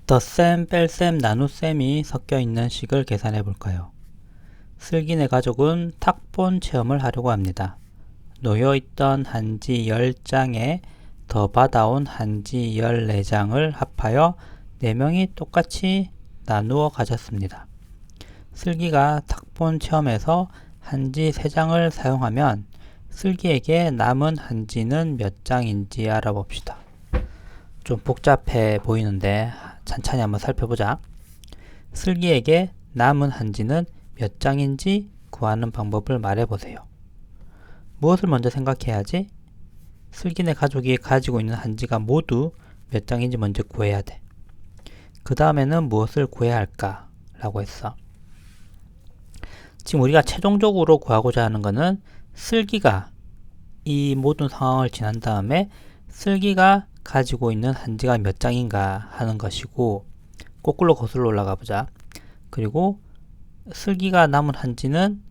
덧셈, 뺄셈, 나눗셈이 섞여 있는 식을 계산해 볼까요? 슬기네 가족은 탁본 체험을 하려고 합니다. 놓여있던 한지 10장에 더 받아온 한지 14장을 합하여 4명이 똑같이 나누어 가졌습니다. 슬기가 탁본 체험에서 한지 3장을 사용하면 슬기에게 남은 한지는 몇 장인지 알아봅시다. 좀 복잡해 보이는데 천천히 한번 살펴보자. 슬기에게 남은 한지는 몇 장인지 구하는 방법을 말해보세요. 무엇을 먼저 생각해야지? 슬기네 가족이 가지고 있는 한지가 모두 몇 장인지 먼저 구해야 돼. 그 다음에는 무엇을 구해야 할까? 라고 했어. 지금 우리가 최종적으로 구하고자 하는 것은 슬기가 이 모든 상황을 지난 다음에 슬기가 가지고 있는 한지가 몇 장인가 하는 것이고, 거꾸로 거슬러 올라가 보자. 그리고 슬기가 남은 한지는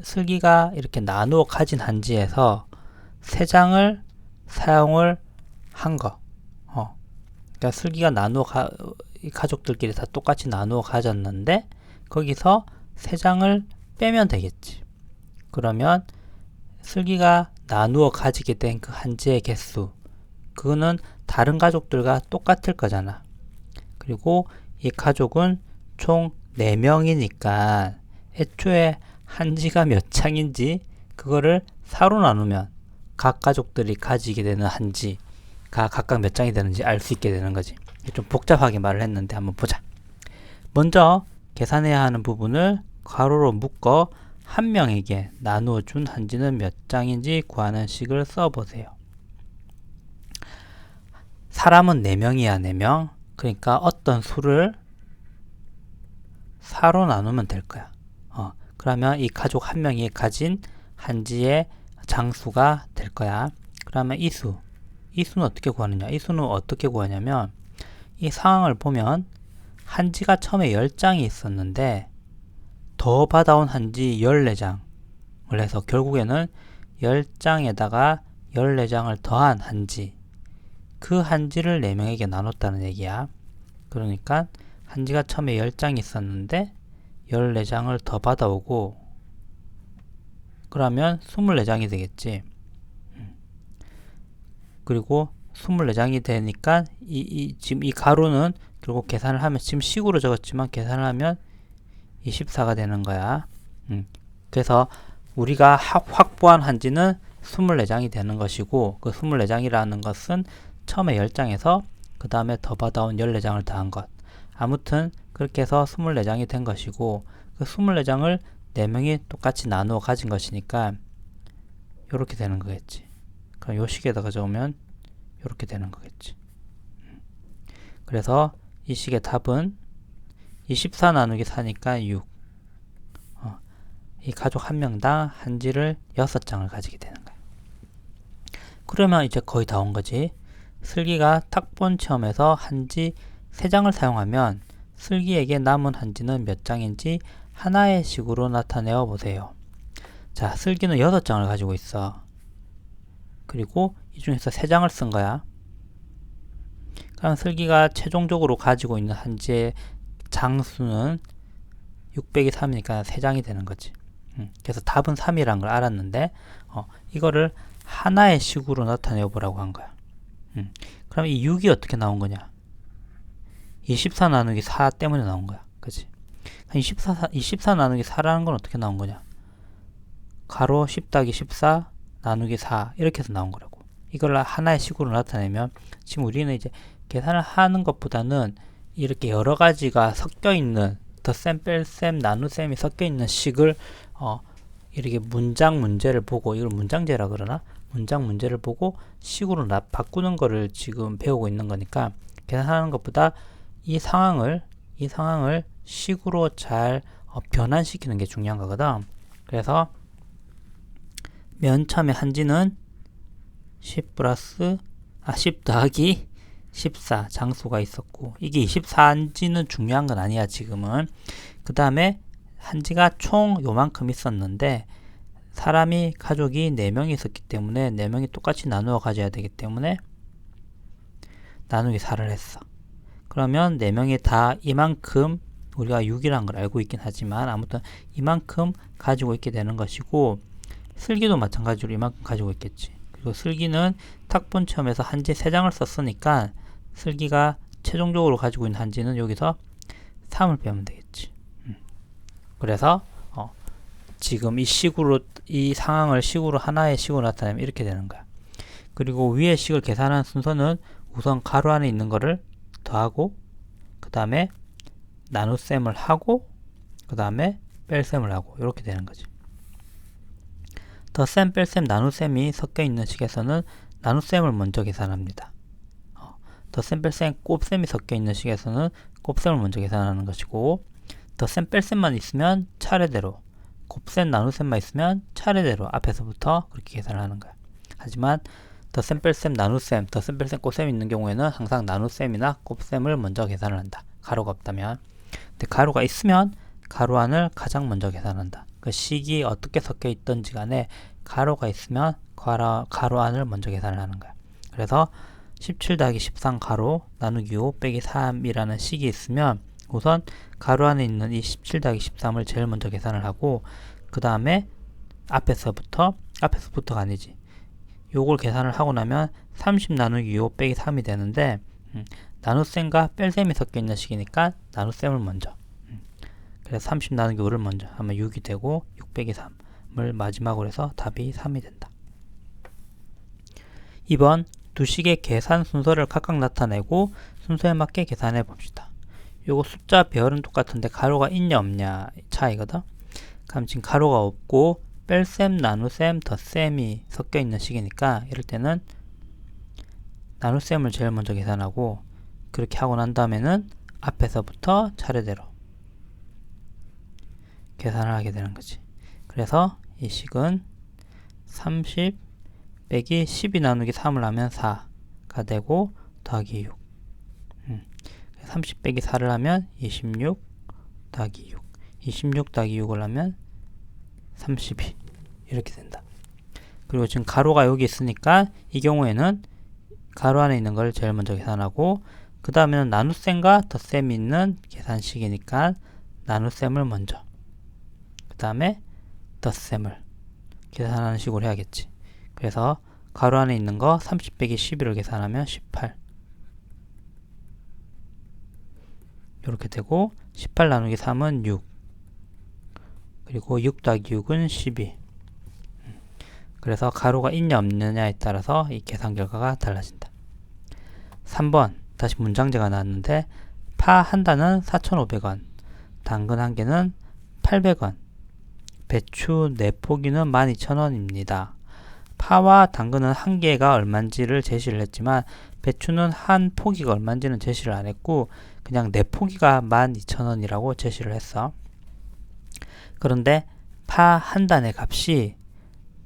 슬기가 이렇게 나누어 가진 한지에서 3장을 사용을 한 거. 그러니까 슬기가 가족들끼리 다 똑같이 나누어 가졌는데 거기서 3장을 빼면 되겠지. 그러면 슬기가 나누어 가지게 된 그 한지의 개수, 그거는 다른 가족들과 똑같을 거잖아. 그리고 이 가족은 총 4명이니까 애초에 한지가 몇 장인지 그거를 4로 나누면 각 가족들이 가지게 되는 한지가 각각 몇 장이 되는지 알 수 있게 되는 거지. 좀 복잡하게 말을 했는데 한번 보자. 먼저 계산해야 하는 부분을 괄호로 묶어 한 명에게 나누어 준 한지는 몇 장인지 구하는 식을 써보세요. 사람은 4명이야, 4명. 그러니까 어떤 수를 4로 나누면 될 거야. 그러면 이 가족 한 명이 가진 한지의 장수가 될 거야. 그러면 이 수는 어떻게 구하느냐? 이 수는 어떻게 구하냐면, 이 상황을 보면 한지가 처음에 10장이 있었는데 더 받아온 한지 14장을 해서 결국에는 10장에다가 14장을 더한 한지, 그 한지를 4명에게 나눴다는 얘기야. 그러니까 한지가 처음에 10장이 있었는데 14장을 더 받아오고, 그러면 24장이 되겠지. 그리고 24장이 되니까 지금 이 가로는 결국 계산을 하면, 지금 식으로 적었지만 계산을 하면 24가 되는 거야. 그래서 우리가 확보한 한지는 24장이 되는 것이고, 그 24장이라는 것은 처음에 10장에서 그 다음에 더 받아온 14장을 더한 것. 아무튼 그렇게 해서 24장이 된 것이고, 그 24장을 4명이 똑같이 나누어 가진 것이니까 요렇게 되는 거겠지. 그럼 요 식에다가 적으면 요렇게 되는 거겠지. 그래서 이 식의 답은 24 나누기 4니까 6. 이 가족 한 명당 한지를 6장을 가지게 되는 거야. 그러면 이제 거의 다 온 거지. 슬기가 탁본 체험에서 한지 3장을 사용하면 슬기에게 남은 한지는 몇 장인지 하나의 식으로 나타내어 보세요. 자, 슬기는 6장을 가지고 있어. 그리고 이 중에서 3장을 쓴 거야. 그럼 슬기가 최종적으로 가지고 있는 한지의 장수는 6 빼기 3이니까 3장이 되는 거지. 그래서 답은 3이란 걸 알았는데 이거를 하나의 식으로 나타내어 보라고 한 거야. 그럼 이 6이 어떻게 나온 거냐? 24 나누기 4 때문에 나온 거야. 그치? 24 나누기 4라는 건 어떻게 나온 거냐? 가로 10 더하기 14 나누기 4 이렇게 해서 나온 거라고. 이걸 하나의 식으로 나타내면, 지금 우리는 이제 계산을 하는 것보다는 이렇게 여러 가지가 섞여 있는, 덧셈, 뺄셈, 나눗셈이 섞여 있는 식을 이렇게 문장 문제를 보고, 이걸 문장제라 그러나? 문장 문제를 보고 식으로 바꾸는 거를 지금 배우고 있는 거니까, 계산하는 것보다 이 상황을 식으로 잘 변환시키는 게 중요한 거거든. 그래서 맨 처음에 한지는 10 더하기 14 장수가 있었고, 이게 24한지는 중요한 건 아니야 지금은. 그 다음에 한지가 총 요만큼 있었는데 가족이 4명이 있었기 때문에 4명이 똑같이 나누어 가져야 되기 때문에 나누기 4를 했어. 그러면 4명이 다 이만큼 우리가 6이라는 걸 알고 있긴 하지만 아무튼 이만큼 가지고 있게 되는 것이고 슬기도 마찬가지로 이만큼 가지고 있겠지. 그리고 슬기는 탁본 체험에서 한지 3장을 썼으니까 슬기가 최종적으로 가지고 있는 한지는 여기서 3을 빼면 되겠지. 그래서 지금 이 상황을 식으로 하나의 식으로 나타내면 이렇게 되는 거야. 그리고 위의 식을 계산하는 순서는 우선 가로 안에 있는 거를 더하고 그 다음에 나눗셈을 하고 그 다음에 뺄셈을 하고 이렇게 되는 거지. 덧셈, 뺄셈, 나눗셈이 섞여 있는 식에서는 나눗셈을 먼저 계산합니다. 덧셈, 뺄셈, 곱셈이 섞여 있는 식에서는 곱셈을 먼저 계산하는 것이고 덧셈, 뺄셈만 있으면 차례대로 곱셈, 나눗셈만 있으면 차례대로 앞에서부터 그렇게 계산을 하는 거야. 하지만 덧셈, 뺄셈, 나눗셈, 덧셈, 뺄셈, 곱셈이 있는 경우에는 항상 나눗셈이나 곱셈을 먼저 계산을 한다. 가로가 없다면. 근데 가로가 있으면 가로 안을 가장 먼저 계산한다. 그 식이 어떻게 섞여 있던지 간에 가로가 있으면 가로 안을 먼저 계산을 하는 거야. 그래서 17 더하기 13 가로 나누기 5 빼기 3이라는 식이 있으면 우선 가로 안에 있는 이 17 더하기 13을 제일 먼저 계산을 하고 그 다음에 앞에서부터가 아니지. 요걸 계산을 하고 나면 30 나누기 5 빼기 3이 되는데 나눗셈과 뺄셈이 섞여 있는 식이니까 나눗셈을 먼저 그래서 30 나누기 5를 먼저 하면 6이 되고 6 빼기 3을 마지막으로 해서 답이 3이 된다. 2번 두 식의 계산 순서를 각각 나타내고 순서에 맞게 계산해 봅시다. 요거 숫자 배열은 똑같은데 가로가 있냐 없냐 차이거든. 그럼 지금 가로가 없고 뺄셈, 나눗셈, 덧셈이 섞여 있는 식이니까 이럴 때는 나눗셈을 제일 먼저 계산하고 그렇게 하고 난 다음에는 앞에서부터 차례대로 계산을 하게 되는 거지. 그래서 이 식은 30 빼기 12 나누기 3을 하면 4가 되고 더하기 6 30 빼기 4를 하면 26 더하기 6 26 더하기 6을 하면 32 이렇게 된다. 그리고 지금 가로가 여기 있으니까 이 경우에는 가로 안에 있는 걸 제일 먼저 계산하고 그 다음에는 나눗셈과 덧셈이 있는 계산식이니까 나눗셈을 먼저 그 다음에 덧셈을 계산하는 식으로 해야겠지. 그래서 가로 안에 있는 거 30 빼기 12를 계산하면 18 이렇게 되고 18 나누기 3은 6 그리고 6 더하기 6은 12 그래서 가로가 있냐 없느냐에 따라서 이 계산 결과가 달라진다. 3번 다시 문장제가 나왔는데 파 한 단은 4,500원 당근 한 개는 800원 배추 4포기는 12,000원입니다. 파와 당근은 한 개가 얼마인지를 제시를 했지만 배추는 한 포기가 얼마인지는 제시를 안 했고 그냥 4포기가 12,000원이라고 제시를 했어. 그런데 파 한 단의 값이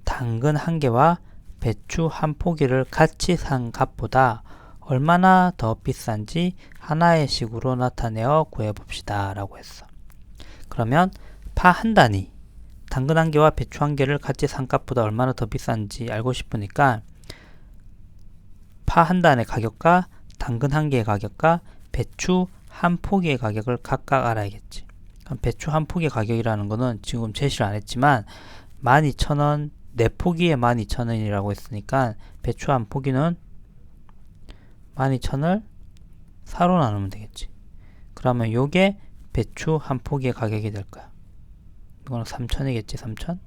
당근 한 개와 배추 한 포기를 같이 산 값보다 얼마나 더 비싼지 하나의 식으로 나타내어 구해봅시다 라고 했어. 그러면 파 한 단이 당근 한 개와 배추 한 개를 같이 산 값보다 얼마나 더 비싼지 알고 싶으니까 파 한 단의 가격과 당근 한 개의 가격과 배추 한 포기의 가격을 각각 알아야겠지. 그럼 배추 한 포기의 가격이라는 거는 지금 제시를 안 했지만 12,000원 4포기에 12,000원이라고 했으니까 배추 한 포기는 12,000을 4로 나누면 되겠지. 그러면 요게 배추 한 포기의 가격이 될 거야. 이거는 3,000이겠지, 3,000?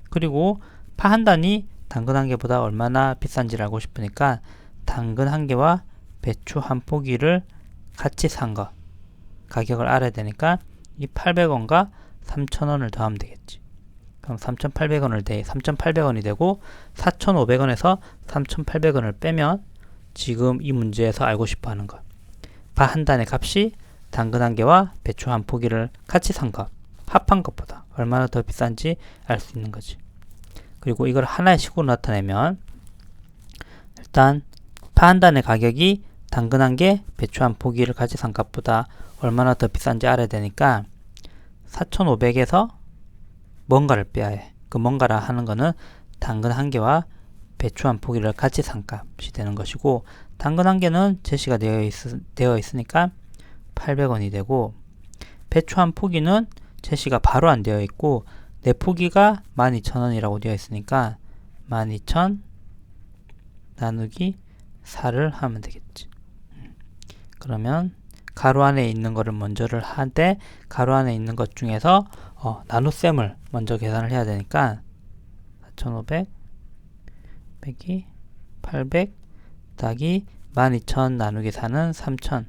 그리고 파 한 단이 당근 한 개보다 얼마나 비싼지를 알고 싶으니까 당근 한 개와 배추 한 포기를 같이 산 거 가격을 알아야 되니까 이 800원과 3,000원을 더하면 되겠지. 그럼 3,800원이 되고 4,500원에서 3,800원을 빼면 지금 이 문제에서 알고 싶어 하는 것. 파 한 단의 값이 당근 한 개와 배추 한 포기를 같이 산 것, 합한 것보다 얼마나 더 비싼지 알 수 있는 거지. 그리고 이걸 하나의 식으로 나타내면 일단 파 한 단의 가격이 당근 한 개, 배추 한 포기를 같이 산 값보다 얼마나 더 비싼지 알아야 되니까 4,500에서 뭔가를 빼야 해. 그 뭔가라 하는 거는 당근 한 개와 배추 한 포기를 같이 산 값이 되는 것이고, 당근 한 개는 제시가 되어 있으니까 800원이 되고, 배추 한 포기는 제시가 바로 안 되어 있고 네 포기가 12,000원이라고 되어 있으니까 12,000 나누기 4를 하면 되겠지. 그러면 가로 안에 있는 거를 먼저를 하되, 가로 안에 있는 것 중에서 나눗셈을 먼저 계산을 해야 되니까 4,500 빼기 800 더하기 12,000 나누기 4는 3,000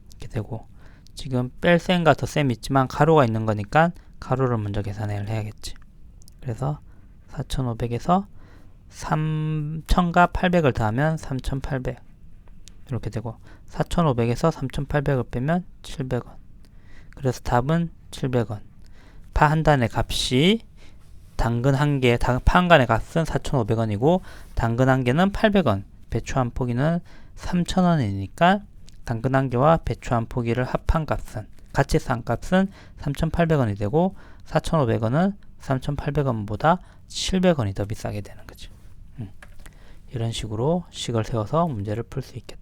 이렇게 되고, 지금 뺄 셈과 덧셈이 있지만 가로가 있는 거니까 가로를 먼저 계산을 해야겠지. 그래서 4,500에서 3,000과 800을 더하면 3,800 이렇게 되고, 4,500에서 3,800을 빼면 700원. 그래서 답은 700원. 파 한 단의 값이 당근 한 개, 파 한 단의 값은 4,500원이고 당근 한 개는 800원, 배추 한 포기는 3,000원이니까 당근 한 개와 배추 한 포기를 합한 값은, 같이 산 값은 3,800원이 되고 4,500원은 3,800원보다 700원이 더 비싸게 되는 거죠. 이런 식으로 식을 세워서 문제를 풀 수 있겠다.